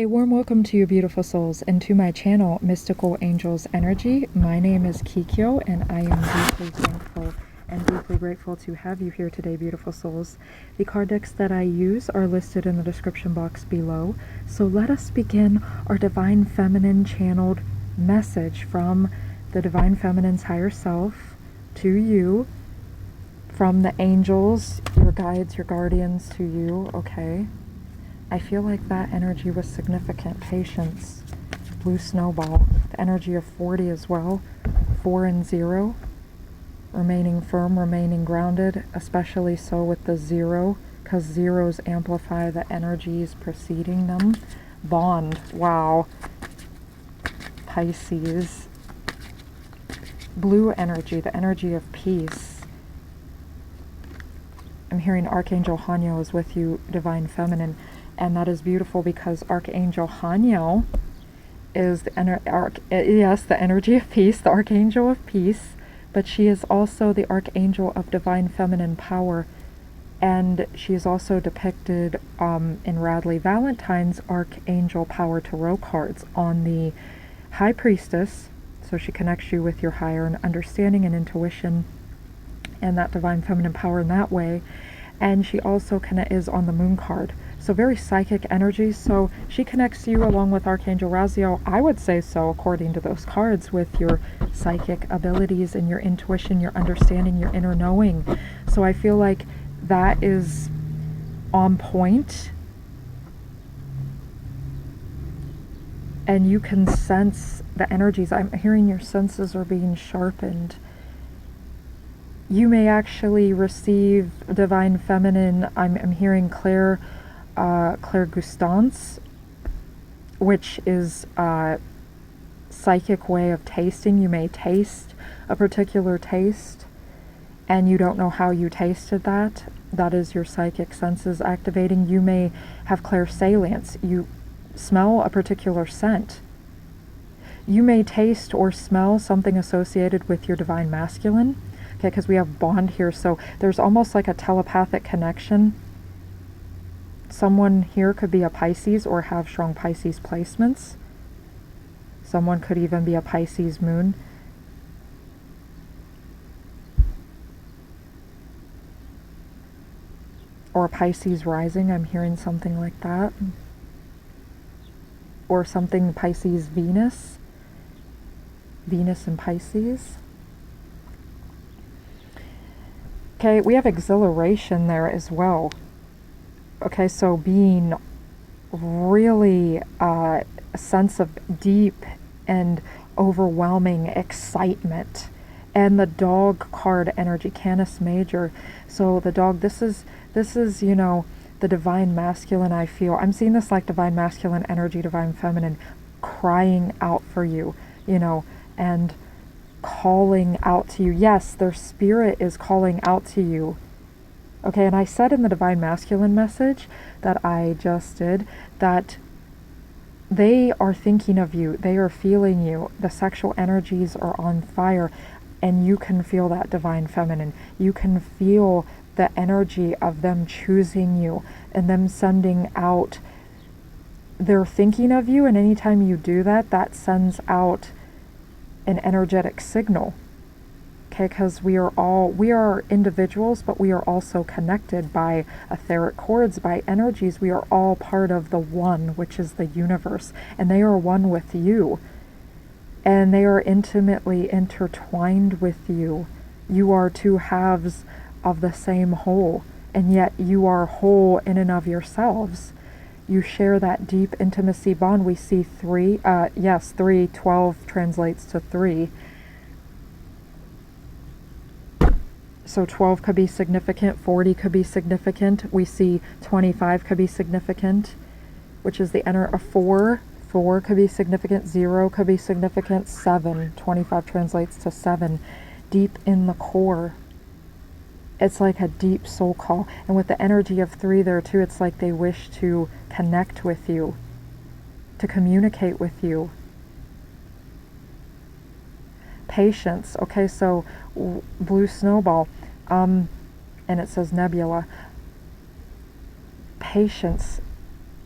A warm welcome to you beautiful souls and to my channel, Mystical Angels Energy. My name is Kikyo and I am deeply thankful and deeply grateful to have you here today, beautiful souls. The card decks that I use are listed in the description box below. So let us begin our Divine Feminine channeled message from the Divine Feminine's higher self to you, from the angels, your guides, your guardians to you, okay? I feel like that energy was significant. Patience, blue snowball, the energy of 40 as well, 4 and 0, remaining firm, remaining grounded, especially so with the 0, because zeros amplify the energies preceding them. Bond, wow, Pisces, blue energy, the energy of peace. I'm hearing Archangel Haniel is with you, Divine Feminine. And that is beautiful because Archangel Haniel is the energy of peace, the Archangel of peace, but she is also the Archangel of Divine Feminine power. And she is also depicted in Radley Valentine's Archangel Power Tarot cards on the High Priestess. So she connects you with your higher understanding and intuition and that Divine Feminine power in that way. And she also is on the Moon card. So very psychic energy. So she connects you along with Archangel Raziel, I would say so, according to those cards, with your psychic abilities and your intuition, your understanding, your inner knowing. So I feel like that is on point. And you can sense the energies. I'm hearing your senses are being sharpened. You may actually receive Divine Feminine. I'm hearing clairgustance, which is a psychic way of tasting. You may taste a particular taste and you don't know how you tasted that. That is your psychic senses activating. You may have clairsalience. You smell a particular scent. You may taste or smell something associated with your Divine Masculine. Okay, because we have bond here, so there's almost like a telepathic connection. Someone here could be a Pisces or have strong Pisces placements. Someone could even be a Pisces moon. Or a Pisces rising, I'm hearing something like that. Or something Pisces Venus. Venus and Pisces. Okay, we have exhilaration there as well. Okay, so being really a sense of deep and overwhelming excitement. And the dog card energy, Canis Major. So the dog, this is, you know, the Divine Masculine, I feel. I'm seeing this like Divine Masculine energy, Divine Feminine, crying out for you, you know, and calling out to you. Yes, their spirit is calling out to you. Okay, and I said in the Divine Masculine message that I just did that they are thinking of you. They are feeling you. The sexual energies are on fire and you can feel that Divine Feminine. You can feel the energy of them choosing you and them sending out. They're thinking of you, and anytime you do that, that sends out an energetic signal. Okay, because we are individuals, but we are also connected by etheric cords, by energies. We are all part of the one, which is the universe, and they are one with you, and they are intimately intertwined with you. You are two halves of the same whole, and yet you are whole in and of yourselves. You share that deep intimacy bond. We see 3, 12 translates to 3. So 12 could be significant, 40 could be significant. We see 25 could be significant, which is the energy of 4. 4 could be significant, 0 could be significant, 7, 25 translates to 7. Deep in the core. It's like a deep soul call. And with the energy of 3 there too, it's like they wish to connect with you, to communicate with you. Patience. Okay, so blue snowball. And it says nebula. Patience.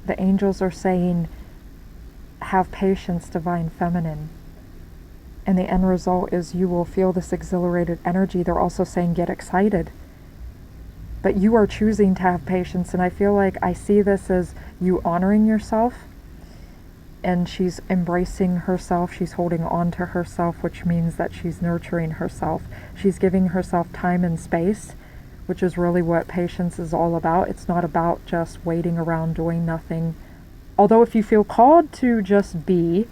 The angels are saying have patience, divine feminine. And the end result is you will feel this exhilarated energy. They're also saying get excited. But you are choosing to have patience. And I feel like I see this as you honoring yourself. And she's embracing herself. She's holding on to herself, which means that she's nurturing herself. She's giving herself time and space, which is really what patience is all about. It's not about just waiting around doing nothing. Although if you feel called to just be,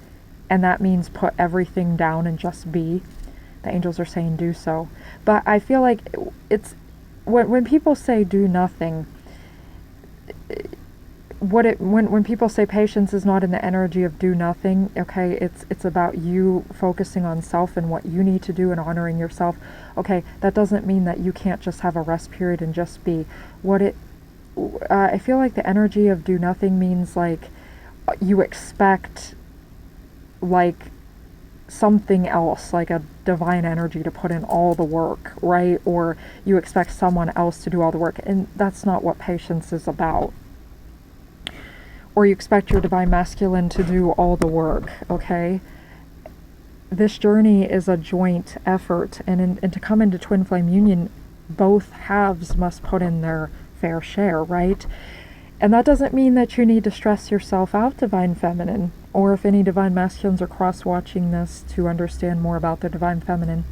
and that means put everything down and just be, the angels are saying do so. But I feel like it's, when people say do nothing, when people say patience is not in the energy of do nothing, okay, it's about you focusing on self and what you need to do and honoring yourself. Okay, that doesn't mean that you can't just have a rest period and just be. I feel like the energy of do nothing means like you expect like something else, like a divine energy to put in all the work, right? Or you expect someone else to do all the work, and that's not what patience is about. Or you expect your divine masculine to do all the work, okay? This journey is a joint effort, and to come into twin flame union, both halves must put in their fair share, right? And that doesn't mean that you need to stress yourself out, divine feminine, or if any divine masculines are cross-watching this to understand more about the divine feminine,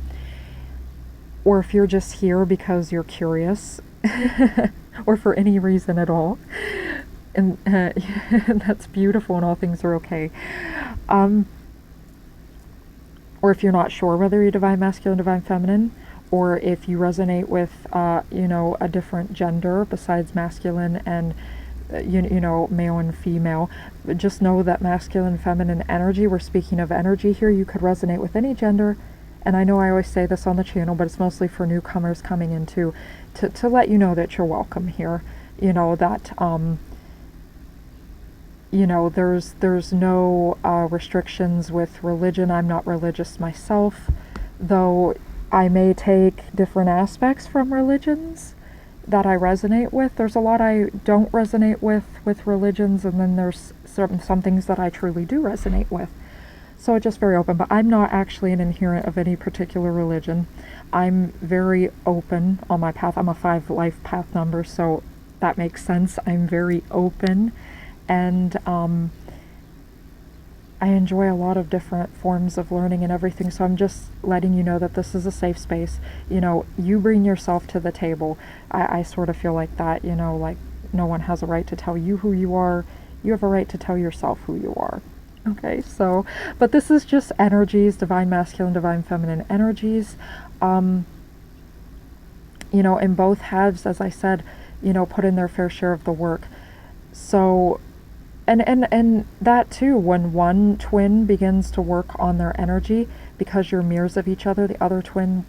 or if you're just here because you're curious, or for any reason at all, and that's beautiful and all things are okay. Or if you're not sure whether you're divine masculine, divine feminine, or if you resonate with, a different gender besides masculine and, male and female, just know that masculine, feminine energy, we're speaking of energy here, you could resonate with any gender. And I know I always say this on the channel, but it's mostly for newcomers coming in to let you know that you're welcome here. There's no restrictions with religion. I'm not religious myself, though I may take different aspects from religions that I resonate with. There's a lot I don't resonate with religions, and then there's some things that I truly do resonate with. So it's just very open, but I'm not actually an adherent of any particular religion. I'm very open on my path. I'm a 5 life path number, so that makes sense. I'm very open. And I enjoy a lot of different forms of learning and everything, so I'm just letting you know that this is a safe space. You bring yourself to the table. I sort of feel like that, like no one has a right to tell you who you are. You have a right to tell yourself who you are. Okay, so, but this is just energies, divine masculine, divine feminine energies. In both halves, as I said, put in their fair share of the work. So, and that too, when one twin begins to work on their energy, because you're mirrors of each other, the other twin,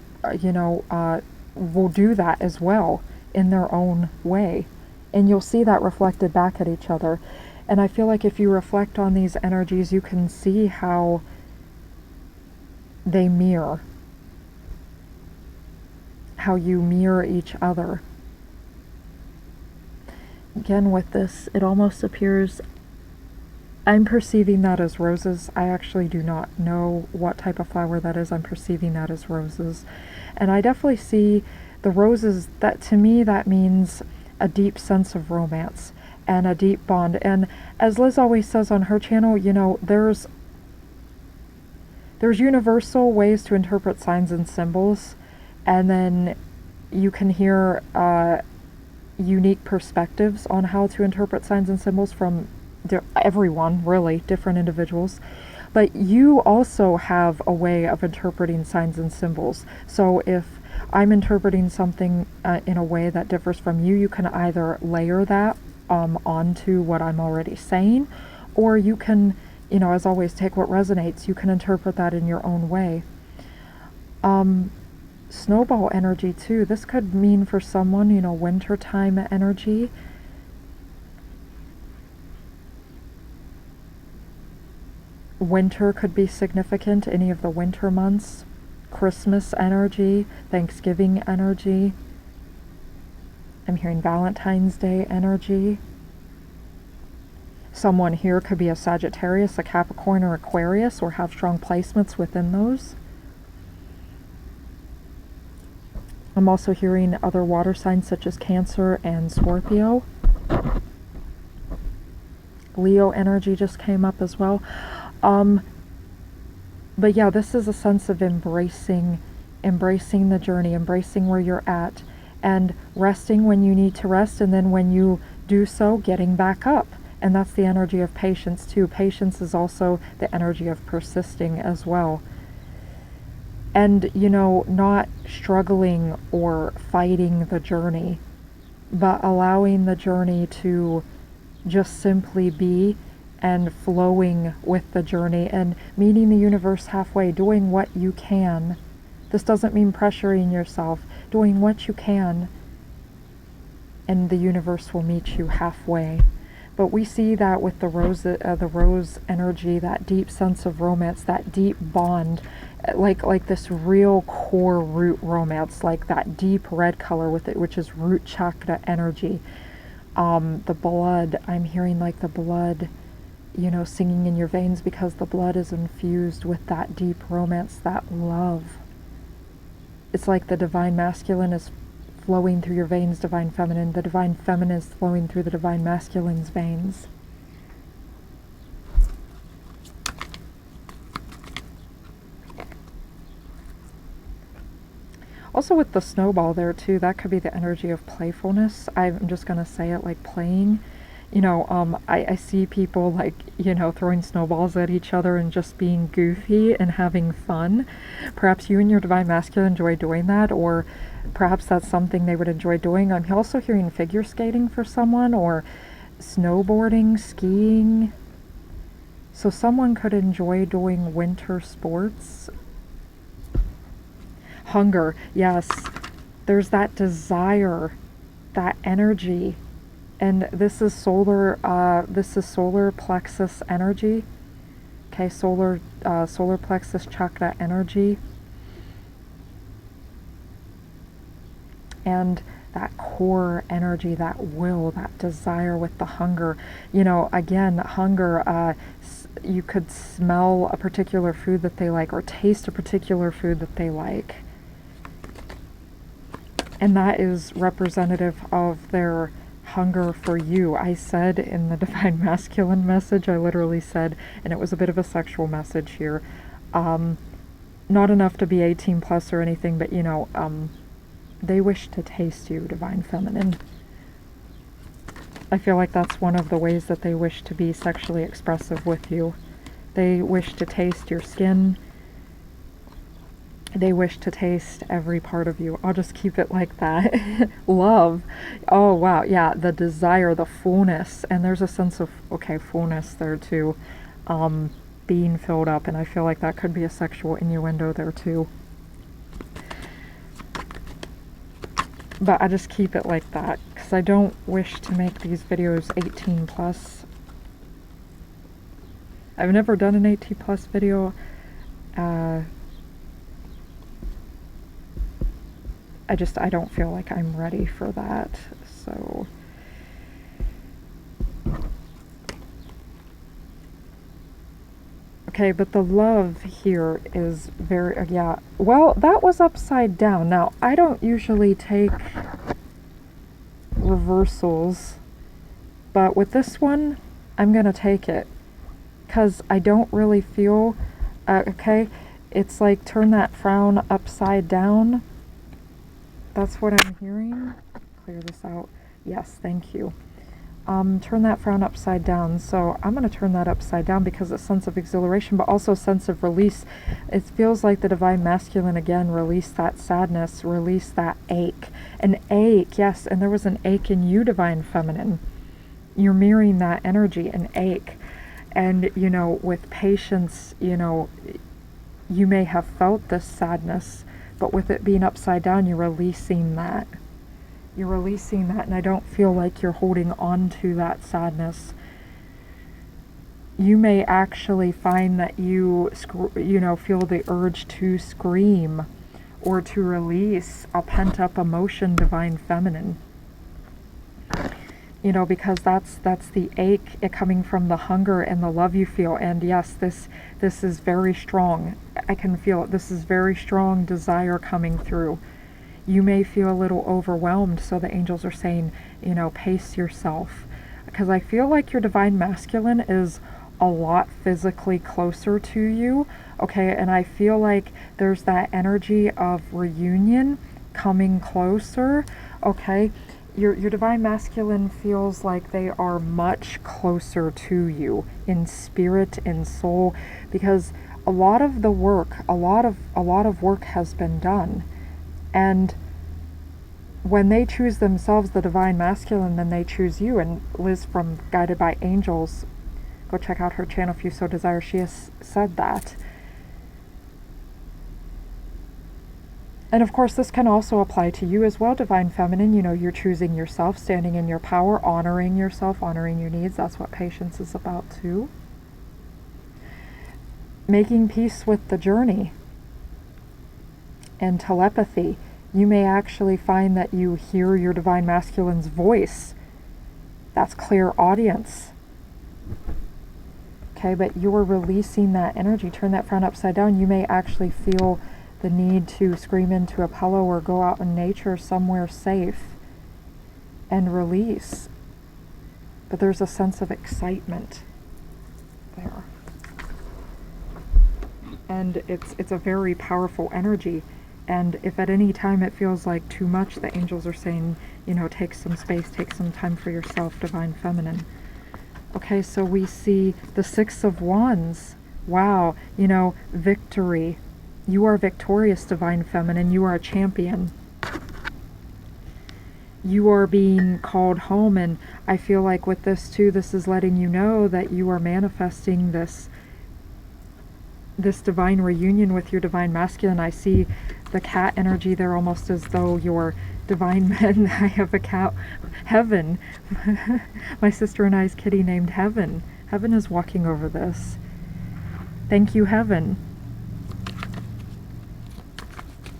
will do that as well in their own way. And you'll see that reflected back at each other. And I feel like if you reflect on these energies, you can see how they mirror, how you mirror each other. Again, with this, it almost appears, I'm perceiving that as roses. I actually do not know what type of flower that is. I'm perceiving that as roses. And I definitely see the roses, that to me, that means a deep sense of romance and a deep bond. And as Liz always says on her channel, there's universal ways to interpret signs and symbols, and then you can hear unique perspectives on how to interpret signs and symbols from everyone, really, different individuals. But you also have a way of interpreting signs and symbols. So if I'm interpreting something in a way that differs from you, you can either layer that onto what I'm already saying, or you can, as always, take what resonates. You can interpret that in your own way. Snowball energy too. This could mean for someone, wintertime energy. Winter could be significant, any of the winter months. Christmas energy, Thanksgiving energy. I'm hearing Valentine's Day energy. Someone here could be a Sagittarius, a Capricorn, or Aquarius, or have strong placements within those. I'm also hearing other water signs such as Cancer and Scorpio. Leo energy just came up as well. But yeah, this is a sense of embracing the journey, embracing where you're at, and resting when you need to rest, and then when you do so, getting back up. And that's the energy of patience too. Patience is also the energy of persisting as well. And, you know, not struggling or fighting the journey, but allowing the journey to just simply be, and flowing with the journey and meeting the universe halfway, doing what you can. This doesn't mean pressuring yourself, doing what you can, and the universe will meet you halfway. But we see that with the rose energy, that deep sense of romance, that deep bond, like this real core root romance, like that deep red color with it, which is root chakra energy. The blood, I'm hearing like the blood, you know, singing in your veins, because the blood is infused with that deep romance, that love. It's like the divine masculine is flowing through your veins, divine feminine. The divine feminine is flowing through the divine masculine's veins. Also with the snowball there too, that could be the energy of playfulness. I'm just going to say it, like playing. You know, I see people like, you know, throwing snowballs at each other and just being goofy and having fun. Perhaps you and your divine masculine enjoy doing that, or perhaps that's something they would enjoy doing. I'm also hearing figure skating for someone, or snowboarding, skiing. So someone could enjoy doing winter sports. Hunger, yes. There's that desire, that energy. And this is solar plexus energy. Okay, solar plexus chakra energy. And that core energy, that will, that desire with the hunger. You know, again, hunger, you could smell a particular food that they like, or taste a particular food that they like. And that is representative of their hunger for you. I said in the divine masculine message, I literally said, and it was a bit of a sexual message here, not enough to be 18 plus or anything, but you know, they wish to taste you, divine feminine. I feel like that's one of the ways that they wish to be sexually expressive with you. They wish to taste your skin. They wish to taste every part of you. I'll just keep it like that. Love. Oh, wow. Yeah, the desire, the fullness. And there's a sense of, okay, fullness there too. Being filled up. And I feel like that could be a sexual innuendo there too. But I just keep it like that, because I don't wish to make these videos 18 plus. I've never done an 18 plus video. I don't feel like I'm ready for that, so. Okay, but the love here is very, yeah. Well, that was upside down. Now, I don't usually take reversals, but with this one, I'm gonna take it, because I don't really feel, okay, it's like turn that frown upside down. That's what I'm hearing. Clear this out. Yes, thank you. Turn that frown upside down. So I'm going to turn that upside down, because a sense of exhilaration, but also a sense of release. It feels like the divine masculine again released that sadness, released that ache. An ache, yes, and there was an ache in you, divine feminine. You're mirroring that energy, an ache. And, you know, with patience, you know, you may have felt this sadness, but with it being upside down, you're releasing that. You're releasing that, and I don't feel like you're holding on to that sadness. You may actually find that you know, feel the urge to scream or to release a pent-up emotion, divine feminine. you know, because that's the ache coming from the hunger and the love you feel. And yes, this is very strong. I can feel it. This is very strong desire coming through. You may feel a little overwhelmed, so the angels are saying, you know, pace yourself. Because I feel like your divine masculine is a lot physically closer to you, okay? And I feel like there's that energy of reunion coming closer, okay? Your divine masculine feels like they are much closer to you in spirit and soul, because a lot of the work, a lot of work has been done. And when they choose themselves, the divine masculine, then they choose you. And Liz from Guided by Angels, go check out her channel if you so desire, she has said that. And of course, this can also apply to you as well, divine feminine. You know, you're choosing yourself, standing in your power, honoring yourself, honoring your needs. That's what patience is about too. Making peace with the journey. And telepathy. You may actually find that you hear your divine masculine's voice. That's clear audience. Okay, but you're releasing that energy. Turn that frown upside down. You may actually feel the need to scream into a pillow or go out in nature somewhere safe and release. But there's a sense of excitement there. And it's a very powerful energy. And if at any time it feels like too much, the angels are saying, you know, take some space, take some time for yourself, divine feminine. Okay, so we see the Six of Wands. Wow, you know, victory. You are victorious, divine feminine. You are a champion. You are being called home, and I feel like with this too, this is letting you know that you are manifesting this divine reunion with your divine masculine. I see the cat energy there, almost as though your divine men. I have a cat, Heaven. My sister and I's kitty named Heaven. Heaven is walking over this. Thank you, Heaven.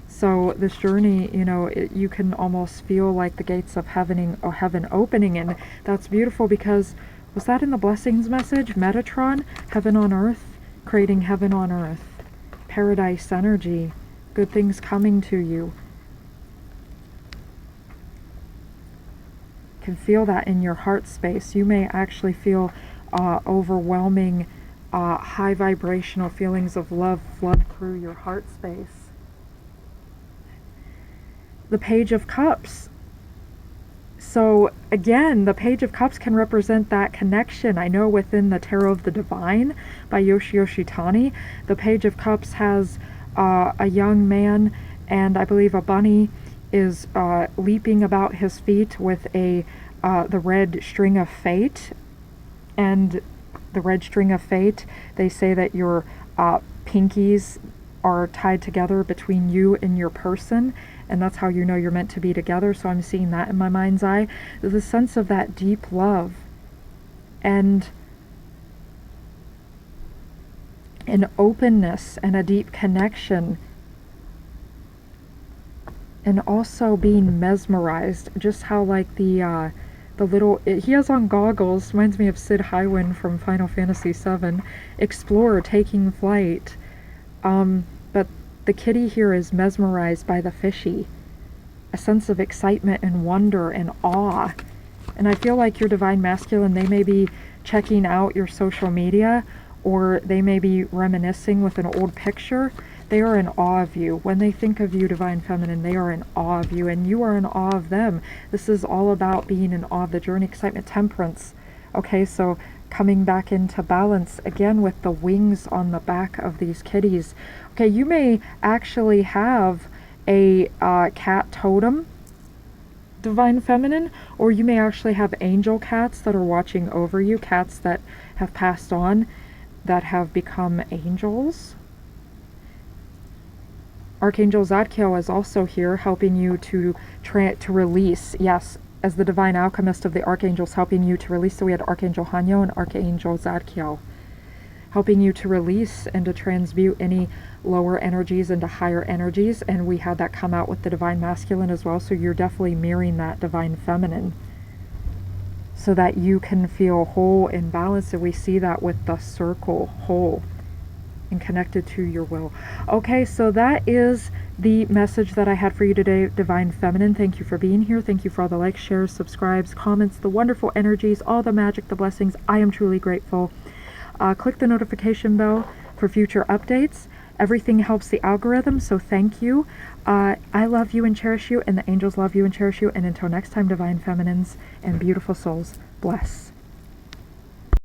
So this journey, you know, you can almost feel like the gates of heaven opening, and that's beautiful because, was that in the blessings message? Metatron, heaven on earth, creating heaven on earth, paradise energy, good things coming to you. You can feel that in your heart space. You may actually feel overwhelming, high vibrational feelings of love flood through your heart space. The Page of Cups. So again, the Page of Cups can represent that connection. I know within the Tarot of the Divine by Yoshi Tani, the Page of Cups has a young man, and I believe a bunny is leaping about his feet with the red string of fate. And the red string of fate, they say that your pinkies are tied together between you and your person, and that's how you know you're meant to be together. So I'm seeing that in my mind's eye. There's a sense of that deep love and an openness and a deep connection, and also being mesmerized. Just how like the little, he has on goggles, reminds me of Sid Highwind from Final Fantasy VII, explorer taking flight. But the kitty here is mesmerized by the fishy, a sense of excitement and wonder and awe. And I feel like your divine masculine, they may be checking out your social media, or they may be reminiscing with an old picture. They are in awe of you. When they think of you, divine feminine, they are in awe of you, and you are in awe of them. This is all about being in awe of the journey, excitement, temperance. Okay, so coming back into balance again with the wings on the back of these kitties. Okay, you may actually have a cat totem, divine feminine, or you may actually have angel cats that are watching over you, cats that have passed on, that have become angels. Archangel Zadkiel is also here, helping you to release, yes, as the divine alchemist of the archangels, helping you to release. So we had Archangel Hanyo and Archangel Zadkiel, helping you to release and to transmute any lower energies into higher energies. And we had that come out with the divine masculine as well, so you're definitely mirroring that divine feminine. so that you can feel whole and balanced. And we see that with the circle, whole and connected to your will. Okay, so that is the message that I had for you today, Divine Feminine. Thank you for being here. Thank you for all the likes, shares, subscribes, comments, the wonderful energies, all the magic, the blessings. I am truly grateful. Click the notification bell for future updates. Everything helps the algorithm, so thank you. I love you and cherish you, and the angels love you and cherish you. And until next time, Divine Feminines and beautiful souls, bless.